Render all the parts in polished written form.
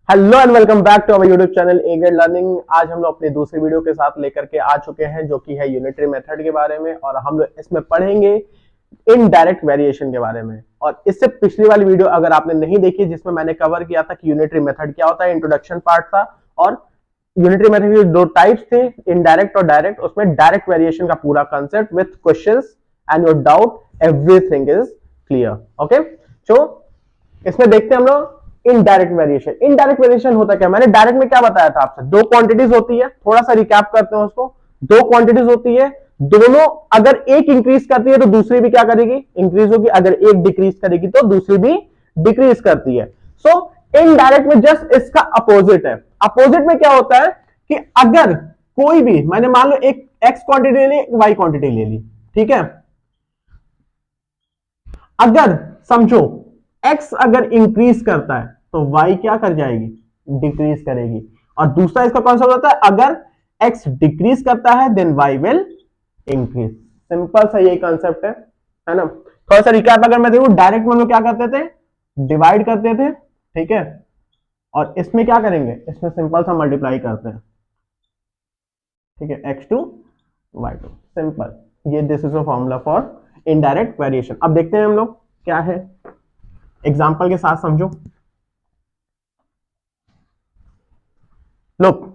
Hello and welcome back to our YouTube channel A grade learning. आज हम लोग अपनी दूसरी वीडियो के साथ लेकर के आ चुके हैं जो कि है यूनिटरी मेथड के बारे में, और हम लोग इसमें पढ़ेंगे इनडायरेक्ट वेरिएशन के बारे में। और इससे पिछली वाली वीडियो अगर आपने नहीं देखी जिसमें मैंने कवर किया था कि यूनिटरी मेथड क्या होता है, इंट्रोडक्शन पार्ट था, और यूनिटरी मेथड के दो टाइप्स थे, इनडायरेक्ट और डायरेक्ट। उसमें डायरेक्ट वेरिएशन का पूरा concept with questions and your doubt, everything is clear. Okay, so इसमें देखते हैं हम लोग इनडायरेक्ट वेरिएशन। इनडायरेक्ट वेरिएशन होता क्या, मैंने डायरेक्ट में क्या बताया था आपसे, दो क्वांटिटीज होती है, थोड़ा सा रिकैप करते हैं उसको। दो क्वांटिटीज होती है, दोनों अगर एक इंक्रीज करती है तो दूसरी भी क्या करेगी, इंक्रीज होगी। अगर एक डिक्रीज करेगी तो दूसरी भी डिक्रीज करती है। सो इनडायरेक्ट में जस्ट इसका अपोजिट है। अपोजिट में क्या होता है कि अगर कोई भी, मैंने मान लो एक एक्स क्वांटिटी ले ली, एक वाई क्वांटिटी ले ली, ठीक है। अगर समझो x अगर इंक्रीज करता है तो y क्या कर जाएगी, डिक्रीज करेगी। और दूसरा इसका कॉन्सेप्ट होता है अगर x डिक्रीज करता है then y will increase. Simple सा यही कॉन्सेप्ट है ना। थोड़ा सा रिकैप अगर मैं देखूं, डायरेक्ट में हम लोग क्या करते थे, डिवाइड करते थे, ठीक है। और इसमें क्या करेंगे, इसमें सिंपल सा मल्टीप्लाई करते हैं, ठीक है, x2 y2, सिंपल। ये this is a formula for indirect variation. अब देखते हैं हम लोग क्या है, एग्जाम्पल के साथ समझो। लोग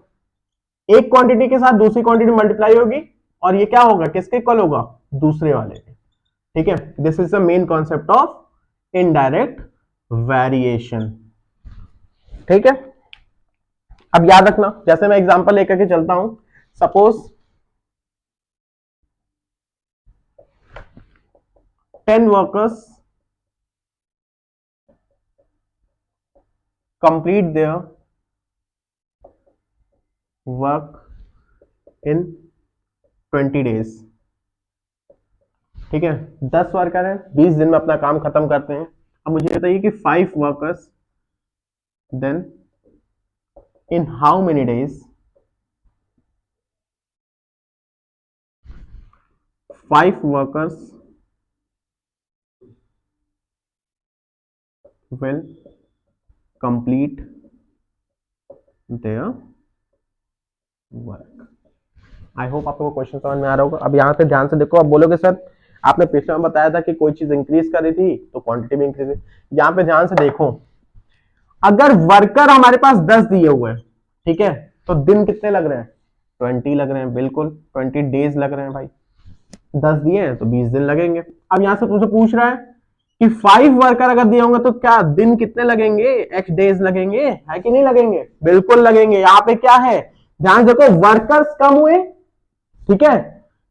एक क्वांटिटी के साथ दूसरी क्वांटिटी मल्टीप्लाई होगी और ये क्या होगा, किसके इक्वल होगा, दूसरे वाले के, ठीक है। This is the main concept of indirect variation, ठीक है। अब याद रखना, जैसे मैं एग्जांपल लेकर के चलता हूं, suppose 10 workers complete their work in 20 days, ठीक है। 10 वर्कर हैं, 20 दिन में अपना काम खत्म करते हैं। अब मुझे बताइए कि 5 workers then in how many days 5 workers will complete their work। I hope आपको क्वेश्चन समझ में आ रहा होगा। अब यहां से ध्यान से देखो, अब बोलोगे सर आपने पिछले में बताया था कि कोई चीज इंक्रीज कर रही थी तो क्वांटिटी भी इंक्रीज है। यहां पे ध्यान से देखो, अगर वर्कर हमारे पास 10 दिए हुए हैं, ठीक है, तो दिन कितने लग रहे हैं, 20 लग रहे हैं, बिल्कुल 20 डेज लग रहे हैं भाई। 10 दिए हैं तो 20 दिन लगेंगे। अब यहां से तुमसे पूछ रहा है कि 5 वर्कर अगर दिए होंगे तो क्या दिन कितने लगेंगे, x डेज लगेंगे, है कि नहीं लगेंगे, बिल्कुल लगेंगे। यहाँ पे क्या है, ध्यान देखो, वर्कर्स कम हुए, ठीक है।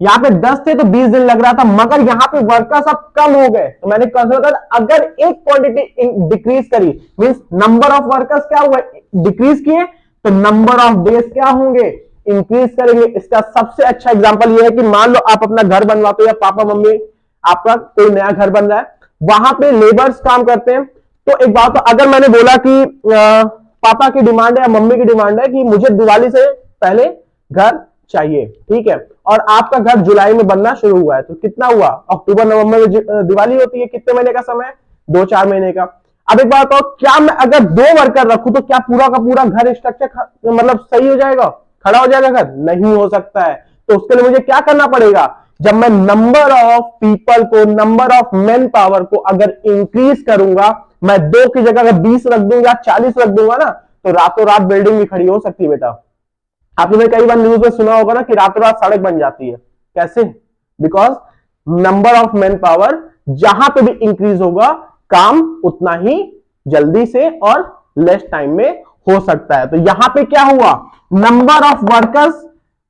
यहाँ पे 10 थे तो 20 दिन लग रहा था, मगर यहाँ पे वर्कर्स अब कम हो गए। तो मैंने कंसिडर अगर एक क्वांटिटी डिक्रीज करी, मींस नंबर ऑफ वर्कर्स क्या हुआ, डिक्रीज किए, तो नंबर ऑफ डेज क्या होंगे, इंक्रीज करेंगे। इसका सबसे अच्छा एग्जांपल ये है कि मान लो आप अपना घर बनवाते हो, या पापा मम्मी आपका कोई नया घर बन रहा है, वहां पे लेबर्स काम करते हैं। तो एक बात, तो अगर मैंने बोला कि पापा की डिमांड है या मम्मी की डिमांड है कि मुझे दिवाली से पहले घर चाहिए, ठीक है, और आपका घर जुलाई में बनना शुरू हुआ है, तो कितना हुआ, अक्टूबर नवंबर में दिवाली होती है, कितने महीने का समय, 2-4 महीने का। अब एक बात, क्या मैं अगर 2 वर्कर रखूं तो क्या पूरा का पूरा घर स्ट्रक्चर मतलब सही हो जाएगा, खड़ा हो जाएगा घर, नहीं हो सकता है। तो उसके लिए मुझे क्या करना पड़ेगा, जब मैं नंबर ऑफ पीपल को, नंबर ऑफ मैन पावर को अगर इंक्रीज करूंगा, मैं 2 की जगह अगर 20 रख दूंगा, 40 रख दूंगा ना, तो रातों रात बिल्डिंग भी खड़ी हो सकती है बेटा। आपने कई बार न्यूज में सुना होगा ना कि रातों रात सड़क बन जाती है, कैसे, because number of man power जहां पे भी इंक्रीज होगा, काम उतना ही जल्दी से और लेस टाइम में हो सकता है। तो यहां पे क्या हुआ, नंबर ऑफ वर्कर्स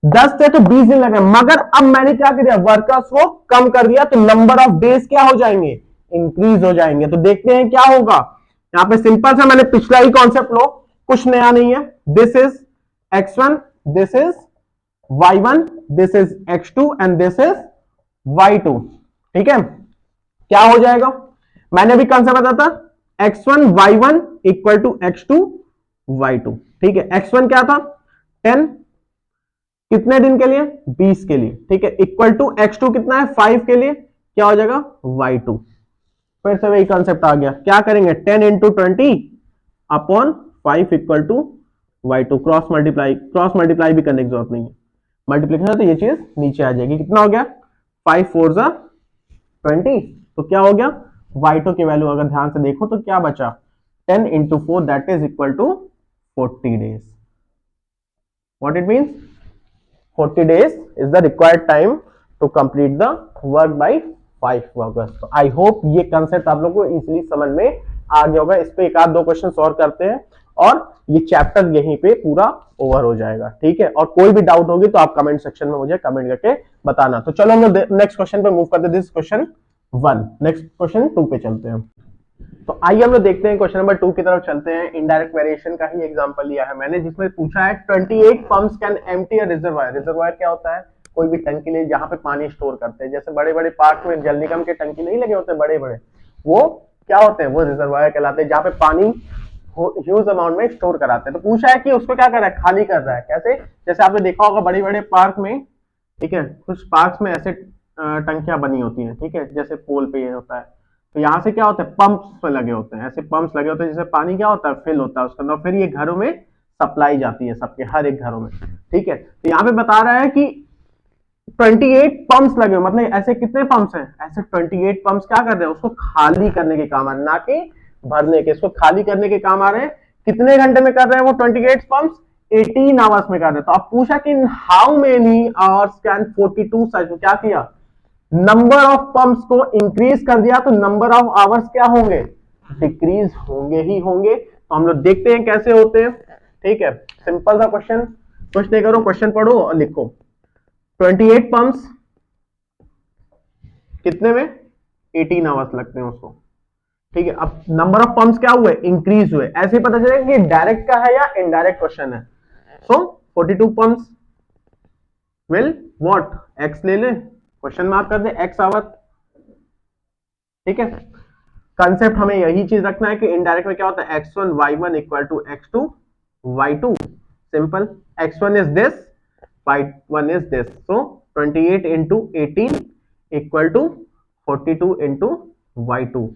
10 थे तो 20 दिन लगे, मगर अब मैंने क्या किया, वर्कर्स को कम कर दिया, तो नंबर ऑफ डेज क्या हो जाएंगे, इंक्रीज हो जाएंगे। तो देखते हैं क्या होगा। यहां पे सिंपल सा मैंने पिछला ही कॉन्सेप्ट लो, कुछ नया नहीं है। This is x1, this is y1, this is x2 and this is y2, ठीक है। क्या हो जाएगा, मैंने भी कंसेप्ट बताया था, x1 y1 equal to x2 y2, ठीक है। x1 क्या था, 10, कितने दिन के लिए, 20 के लिए, ठीक है, इक्वल टू x2 कितना है, 5 के लिए, क्या हो जाएगा, y2। फिर से वही कंसेप्ट आ गया, क्या करेंगे, 10 into 20 upon 5 equal to y2 cross multiply भी करने की जरूरत नहीं है, मल्टीप्लिकेशन है तो ये चीज नीचे आ जाएगी। कितना हो गया 5 4 जा 20, तो क्या हो गया y2 की वैल्यू अगर ध्यान से देखो तो क्या बचा 10 into 4 that is equal to 40 days. What it means 40 days is the required time to complete the work by 5 workers। तो आई होप ये कंसेप्ट आप लोगों को इजीली समझ में आ गया होगा। इस पे एक आध दो क्वेश्चन सॉल्व करते हैं और ये चैप्टर यहीं पे पूरा ओवर हो जाएगा, ठीक है। और कोई भी डाउट होगी तो आप कमेंट सेक्शन में मुझे कमेंट करके बताना। तो चलो हम लोग नेक्स्ट क्वेश्चन पे मूव करते हैं। दिस क्वेश्चन 1, नेक्स्ट क्वेश्चन 2 पे चलते हैं। तो आइए हम लोग देखते हैं क्वेश्चन नंबर 2 की तरफ चलते हैं। इनडायरेक्ट वेरिएशन का ही एग्जांपल लिया है मैंने, जिसमें पूछा है 28 pumps can empty a reservoir. Reservoir क्या होता है, कोई भी टंकी ले जहां पे पानी स्टोर करते हैं। जैसे बड़े बड़े पार्क में जल निगम के टंकी नहीं लगे होते बड़े बड़े, वो क्या होते हैं, वो रिजर्वायर कहलाते हैं, जहां पे पानी ह्यूज अमाउंट में स्टोर कराते हैं। तो पूछा है कि उसको क्या कर रहा है, खाली कर रहा है। कैसे, जैसे आपने देखा होगा बड़े बड़े पार्क में, ठीक है, कुछ पार्क में ऐसे टंकियां बनी होती हैं, ठीक है, जैसे पोल पे ये होता है। तो यहाँ से क्या होता है, पंप्स लगे होते हैं, ऐसे पंप्स लगे होते हैं जिससे पानी क्या होता है, फिल होता है उसके अंदर, फिर ये घरों में सप्लाई जाती है, सबके हर एक घरों में, ठीक है। तो यहाँ पे बता रहा है कि 28 पंप्स लगे, मतलब ऐसे कितने पंप्स हैं, ऐसे 28 पंप्स क्या कर रहे हैं, उसको खाली करने के काम आ रहे हैं, ना कि भरने के, इसको खाली करने के काम आ रहे हैं। कितने घंटे में कर रहे हैं वो 28 पंप्स, 18 आवर्स में कर रहे हैं। तो आप पूछा कि हाउ मेनी आवर्स कैन 42 सच, क्या किया, नंबर ऑफ पंप्स को इंक्रीज कर दिया, तो नंबर ऑफ आवर्स क्या होंगे, डिक्रीज होंगे ही होंगे। तो हम लोग देखते हैं कैसे होते हैं, ठीक है। सिंपल सा क्वेश्चन, कुछ नहीं करो, क्वेश्चन पढ़ो और लिखो। 28 पंप्स कितने में, 18 आवर्स लगते हैं उसको, ठीक है। अब नंबर ऑफ पंप्स क्या हुए, इंक्रीज हुए। ऐसे ही पता चलेगा कि डायरेक्ट का है या इनडायरेक्ट क्वेश्चन है। सो 42 पंप्स विल व्हाट, एक्स ले ले, क्वेश्चन मार्क कर दे, एक्स आवर, ठीक है। कंसेप्ट हमें यही चीज रखना है कि इनडायरेक्ट में क्या होता है, x1 y1 equal to x2 y2, simple. x1 is this, y1 is this, so 28 into 18 equal to 42 into y2,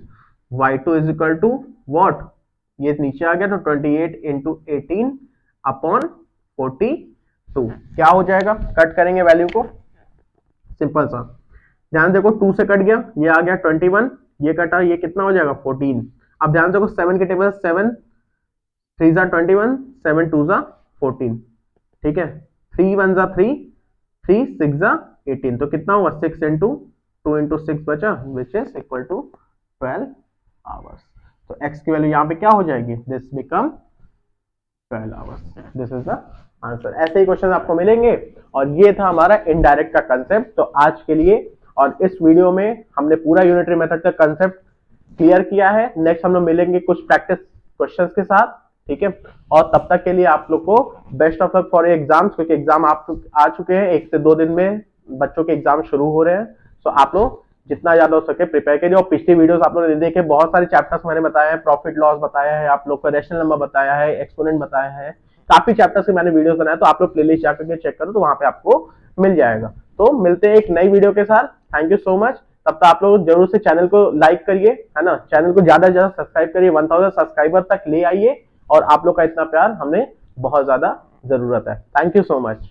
y2 is equal to what, ये नीचे आ गया, तो 28 इंटू 18 अपॉन 42, क्या हो जाएगा, कट करेंगे वैल्यू को, सिंपल सा। ध्यान देखो 2 से कट गया, ये आ गया 21, ये कटा, ये कितना हो जाएगा 14। अब ध्यान देखो 7 के टेबल, 7 3 जा 21, 7 2 जा 14, ठीक है, 3 1 जा 3, 3 6 जा 18, तो कितना हुआ 6 इंटू 2 इंटू 6 बचा, which is equal to 12 hours. तो x की वैल्यू यहाँ पे क्या हो जाएगी, this become 12 hours, this is the answer. ऐसे ही क्वेश्चन आपको मिलेंगे और ये था हमारा इनडायरेक्ट का कंसेप्ट। तो आज के लिए और इस वीडियो में हमने पूरा यूनिटरी मेथड का कंसेप्ट क्लियर किया है। नेक्स्ट हम लोग मिलेंगे कुछ प्रैक्टिस क्वेश्चंस के साथ, ठीक है। और तब तक के लिए आप लोग को best of luck for exams, क्योंकि एग्जाम आप आ चुके हैं, 1 से 2 दिन में बच्चों के एग्जाम शुरू हो रहे हैं। सो आप लोग जितना ज्यादा हो सके प्रिपेयर करिए। और पिछली वीडियोस आप लोगों ने देखे, बहुत सारे चैप्टर्स मैंने बताया है, प्रॉफिट लॉस बताया है, आप लोग को रेशनल नंबर बताया है, एक्सपोनेंट बताया है, काफी चैप्टर्स के मैंने वीडियोस बनाया, तो आप लोग प्लेलिस्ट जाकर के चेक करो, तो वहां पे आपको मिल जाएगा। तो मिलते हैं एक नई वीडियो के साथ, थैंक यू सो मच। तब तक आप लोग जरूर से चैनल को लाइक करिए, है ना, चैनल को ज्यादा से ज्यादा सब्सक्राइब करिए, 1000 सब्सक्राइबर तक ले आइए। और आप लोग का इतना प्यार हमें बहुत ज्यादा जरूरत है। Thank you so much.